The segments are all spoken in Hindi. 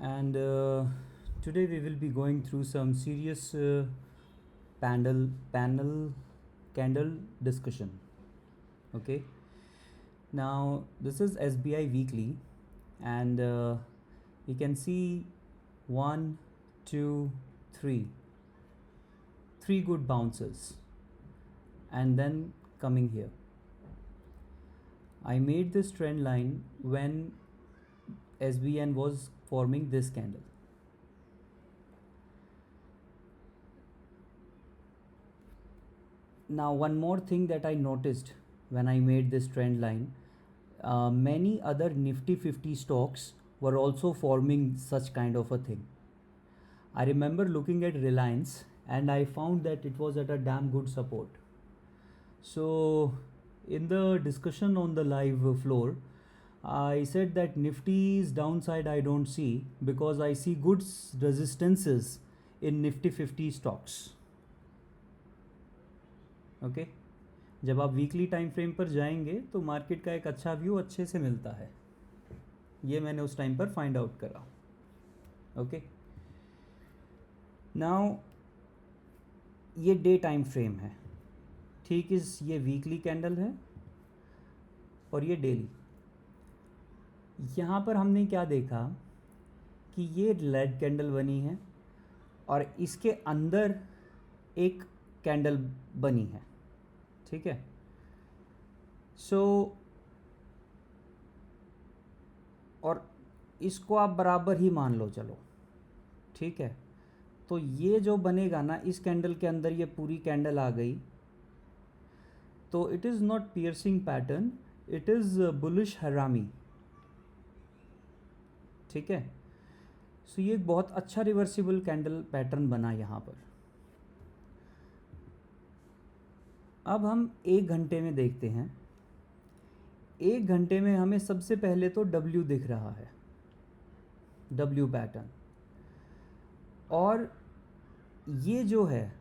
and today we will be going through some serious panel candle discussion. Okay, now this is SBI weekly, and you can see one, two, three good bounces, and then coming here. I made this trend line when SBN was forming this candle. Now one more thing that I noticed when I made this trend line, many other Nifty 50 stocks were also forming such kind of a thing. I remember looking at Reliance and I found that it was at a damn good support. So in the discussion on the live floor, I said that Nifty's downside I don't see because I see good resistances in Nifty 50 stocks. Okay जब आप वीकली टाइम फ्रेम पर जाएंगे तो मार्केट का एक अच्छा व्यू अच्छे से मिलता है. ये मैंने उस टाइम पर फाइंड आउट करा. ओके नाउ ये डे टाइम फ्रेम है, ठीक इस ये वीकली कैंडल है और ये डेली. यहाँ पर हमने क्या देखा कि ये रेड कैंडल बनी है और इसके अंदर एक कैंडल बनी है. ठीक है, सो और इसको आप बराबर ही मान लो चलो. ठीक है, तो ये जो बनेगा ना इस कैंडल के अंदर ये पूरी कैंडल आ गई तो it is not piercing pattern, it is bullish हरामी. ठीक है, सो ये एक बहुत अच्छा रिवर्सिबल कैंडल पैटर्न बना यहाँ पर. अब हम एक घंटे में देखते हैं. एक घंटे में हमें सबसे पहले तो W दिख रहा है, W पैटर्न. और ये जो है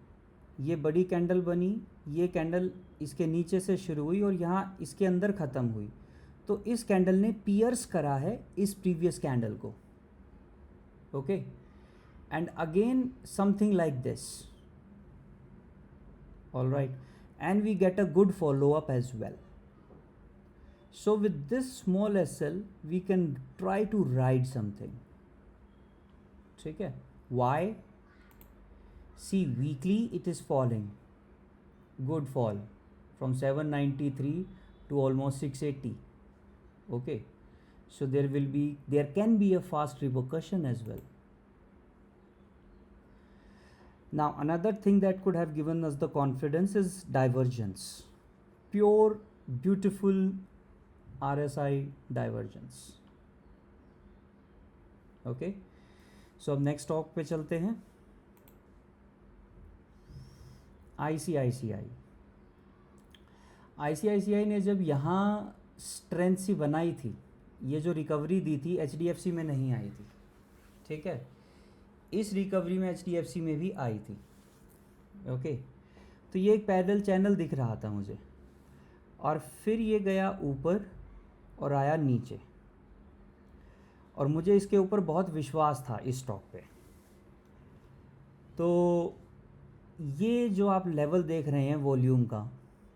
ये बड़ी कैंडल बनी, ये कैंडल इसके नीचे से शुरू हुई और यहाँ इसके अंदर ख़त्म हुई. तो इस कैंडल ने पियर्स करा है इस प्रीवियस कैंडल को. Okay, and again something like this. All right, and we get a good follow up as well. So with this small SL we can try to ride something. ठीक है, why? See, weekly it is falling, good fall from 793 to almost 680. Okay, so there can be a fast repercussion as well. Now another thing that could have given us the confidence is divergence, pure beautiful RSI divergence. Okay, so अब next talk पे चलते हैं. ICICI ने जब यहाँ स्ट्रेंथ सी बनाई थी, ये जो रिकवरी दी थी HDFC में नहीं आई थी. ठीक है, इस रिकवरी में HDFC में भी आई थी. ओके, तो ये एक पैरेलल चैनल दिख रहा था मुझे और फिर ये गया ऊपर और आया नीचे और मुझे इसके ऊपर बहुत विश्वास था इस स्टॉक पे. तो ये जो आप लेवल देख रहे हैं वॉल्यूम का,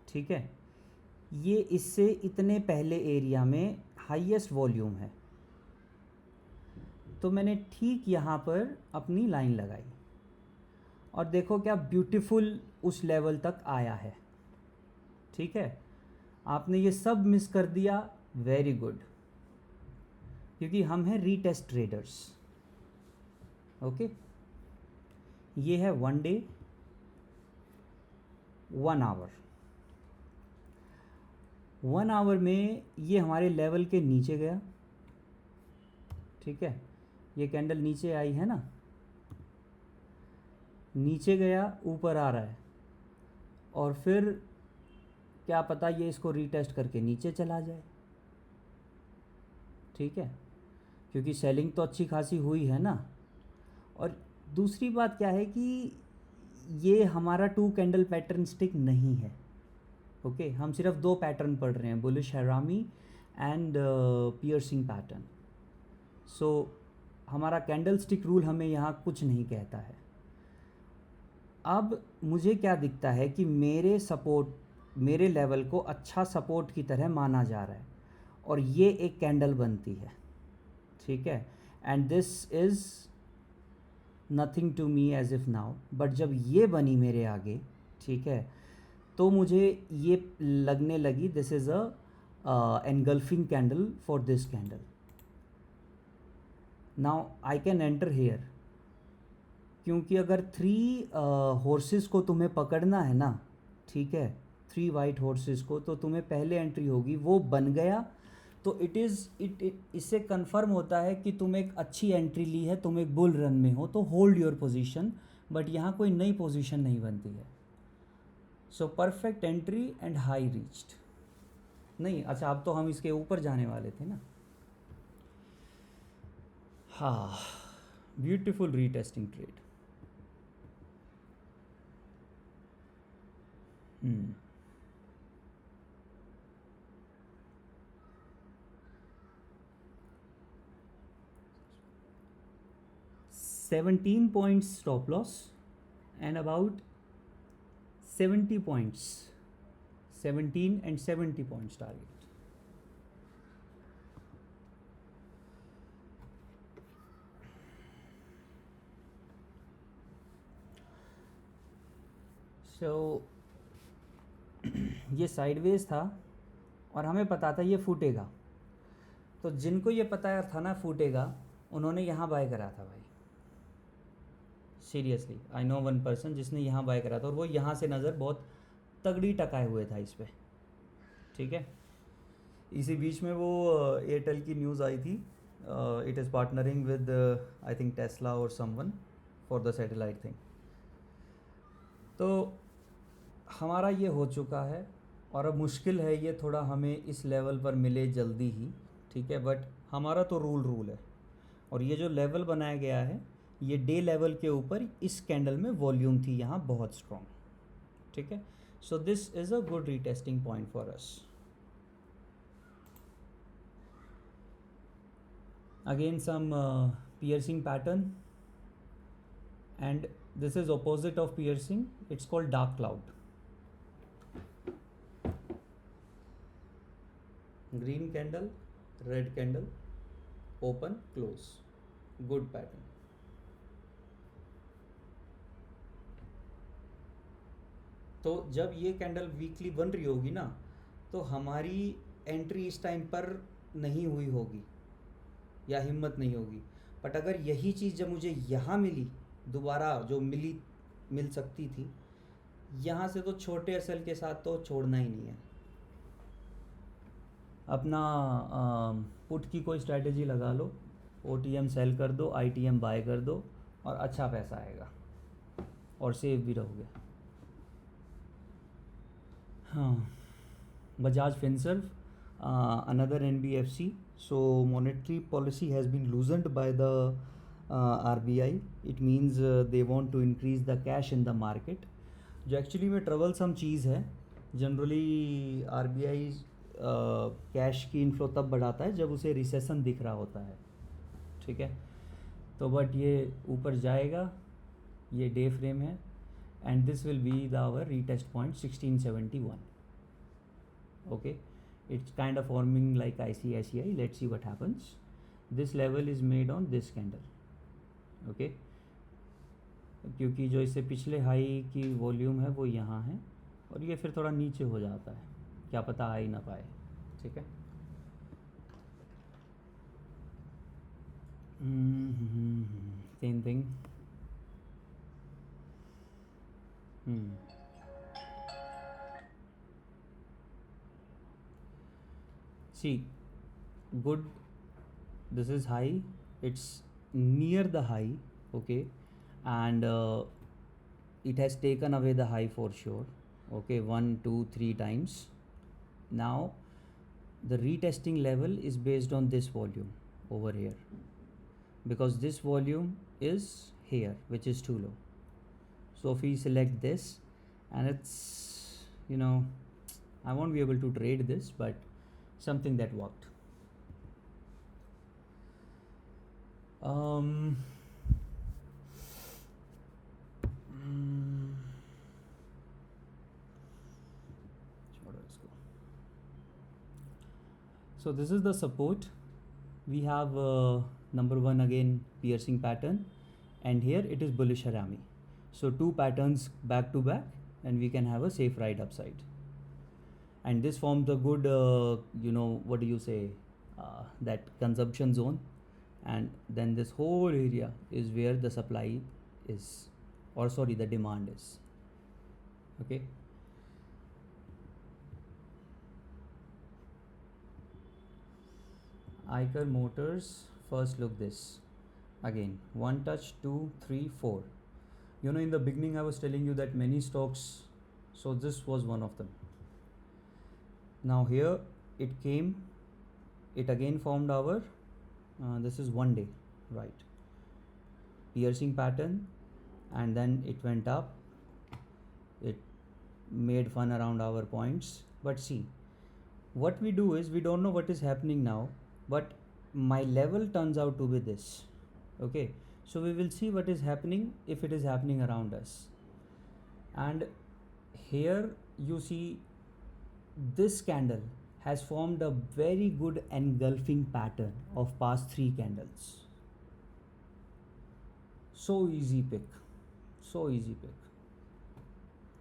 ठीक है, ये इससे इतने पहले एरिया में हाईएस्ट वॉल्यूम है. तो मैंने ठीक यहाँ पर अपनी लाइन लगाई और देखो क्या ब्यूटीफुल उस लेवल तक आया है. ठीक है, आपने ये सब मिस कर दिया, वेरी गुड, क्योंकि हम हैं रीटेस्ट ट्रेडर्स. ओके, ये है 1 डे 1 आवर. 1 आवर में ये हमारे लेवल के नीचे गया. ठीक है, ये कैंडल नीचे आई है ना, नीचे गया, ऊपर आ रहा है और फिर क्या पता ये इसको रीटेस्ट करके नीचे चला जाए. ठीक है, क्योंकि सेलिंग तो अच्छी खासी हुई है ना. और दूसरी बात क्या है कि ये हमारा 2 कैंडल पैटर्न स्टिक नहीं है. ओके, हम सिर्फ 2 पैटर्न पढ़ रहे हैं, बुलिश हरामी एंड पियर्सिंग पैटर्न. सो हमारा कैंडल स्टिक रूल हमें यहाँ कुछ नहीं कहता है। अब मुझे क्या दिखता है कि मेरे लेवल को अच्छा सपोर्ट की तरह माना जा रहा है और ये एक कैंडल बनती है, ठीक है, and this is nothing to me as if now. But जब ये बनी मेरे आगे, ठीक है, तो मुझे ये लगने लगी this is a engulfing candle for this candle. Now I can enter here, क्योंकि अगर 3 हॉर्सेस को तुम्हें पकड़ना है ना, ठीक है, 3 वाइट हॉर्सेस को, तो तुम्हें पहले एंट्री होगी, वो बन गया तो इससे कंफर्म होता है कि तुम एक अच्छी एंट्री ली है, तुम एक बुल रन में हो, तो होल्ड योर पोजीशन। बट यहाँ कोई नई पोजीशन नहीं बनती है। So perfect entry and high reached. नहीं, अच्छा, अब तो हम इसके ऊपर जाने वाले थे ना। हाँ, beautiful retesting trade. 17 points stop loss and about 70 points, 17 and 70 points target. So ये साइडवेज था और हमें पता था ये फूटेगा, तो जिनको ये पता था ना फूटेगा, उन्होंने यहाँ बाय करा था भाई। Seriously I know one person जिसने यहाँ बाय करा था और वो यहाँ से नज़र बहुत तगड़ी टकाए हुए था इस पर, ठीक है। इसी बीच में वो एयरटेल की न्यूज़ आई थी, it is partnering with I think Tesla और someone for the satellite thing. तो हमारा ये हो चुका है और अब मुश्किल है ये थोड़ा हमें इस लेवल पर मिले जल्दी ही, ठीक है, बट हमारा तो रूल है। और ये जो लेवल बनाया गया है, ये डे लेवल के ऊपर इस कैंडल में वॉल्यूम थी यहाँ बहुत स्ट्रॉन्ग, ठीक है। So this is a good retesting point for us. Again some piercing pattern, and this is opposite of piercing, it's called dark cloud. Green candle, red candle, open, close, good pattern. तो जब ये कैंडल वीकली बन रही होगी ना, तो हमारी एंट्री इस टाइम पर नहीं हुई होगी या हिम्मत नहीं होगी। बट अगर यही चीज़ जब मुझे यहाँ मिली दोबारा, जो मिल सकती थी यहाँ से, तो छोटे एसएल के साथ तो छोड़ना ही नहीं है। अपना पुट की कोई स्ट्रैटेजी लगा लो, ओटीएम सेल कर दो, आईटीएम बाय कर दो और अच्छा पैसा आएगा और सेव भी रहोगे। हाँ, Bajaj Finserv, another NBFC. So monetary policy has been loosened by the RBI. It means they want to increase the cash in the market, जो एक्चुअली में ट्रबलसम चीज़ है। जनरली RBI कैश की इनफ्लो तब बढ़ाता है जब उसे रिसेशन दिख रहा होता है, ठीक है। तो बट ये ऊपर जाएगा, ये डे फ्रेम है, and this will be the hour retest point 1671. Okay, it's kind of forming like ICICI. Let's see what happens. This level is made on this candle. Okay, क्योंकि जो इससे पिछले हाई की वॉल्यूम है वो यहाँ है और ये फिर थोड़ा नीचे हो जाता है, क्या पता आ ही ना पाए, ठीक है। Same thing. See, good, this is high, it's near the high, okay, and it has taken away the high for sure, okay, 1 2 3 times. Now the retesting level is based on this volume over here, because this volume is here, which is too low. So if we select this, and it's, you know, I won't be able to trade this, but something that worked. छोड़ो इसको. So this is the support. We have number one again piercing pattern, and here it is bullish harami. So two patterns back to back, and we can have a safe ride upside. And this forms a good, what do you say, that consumption zone, and then this whole area is where the supply is, or sorry, the demand is. Okay. Eicher Motors, first look this. Again, one touch, 2, 3, 4. In the beginning I was telling you that many stocks, so this was one of them. Now here it came, it again formed our, this is 1 day, right? Piercing pattern, and then it went up, it made fun around our points. But see, what we do is we don't know what is happening now, but my level turns out to be this. Okay, so we will see what is happening if it is happening around us. And here you see this candle has formed a very good engulfing pattern of past 3 candles. So easy pick,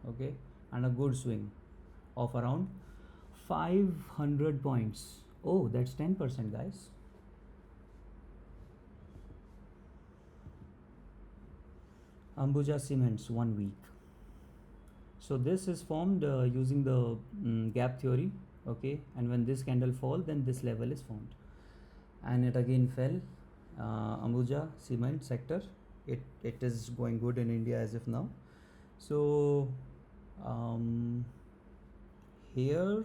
okay, and a good swing of around 500 points. Oh, that's 10%, guys. Ambuja Cements 1 week. So this is formed using the gap theory, okay, and when this candle fall, then this level is formed, and it again fell. Ambuja Cement sector, it is going good in India as of now. So here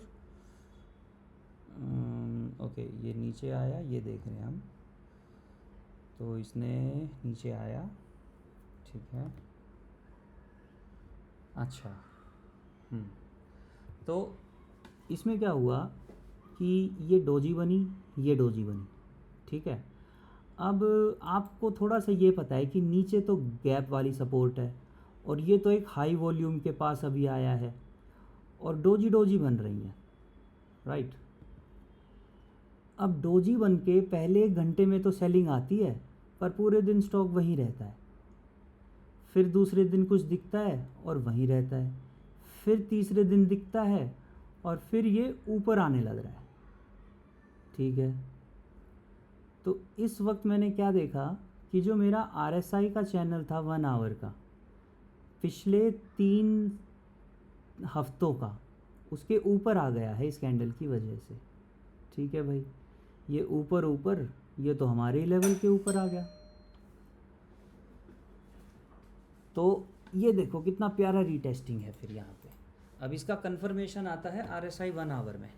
okay, ये नीचे आया, ये देख रहे हैं हम, तो इसने नीचे आया, ठीक है. अच्छा, तो इसमें क्या हुआ कि ये डोजी बनी, ये डोजी बनी, ठीक है. अब आपको थोड़ा सा ये पता है कि नीचे तो गैप वाली सपोर्ट है, और ये तो एक हाई वॉल्यूम के पास अभी आया है, और डोजी डोजी बन रही है, राइट. अब डोजी बन के पहले 1 घंटे में तो सेलिंग आती है, पर पूरे दिन स्टॉक वहीं रहता है. फिर दूसरे दिन कुछ दिखता है और वहीं रहता है, फिर तीसरे दिन दिखता है और फिर ये ऊपर आने लग रहा है, ठीक है. तो इस वक्त मैंने क्या देखा कि जो मेरा RSI का चैनल था 1 आवर का, पिछले 3 हफ्तों का, उसके ऊपर आ गया है इस कैंडल की वजह से, ठीक है भाई. ये ऊपर, ये तो हमारे लेवल के ऊपर आ गया. तो ये देखो कितना प्यारा रीटेस्टिंग है फिर यहाँ पे. अब इसका कंफर्मेशन आता है RSI 1 आवर में.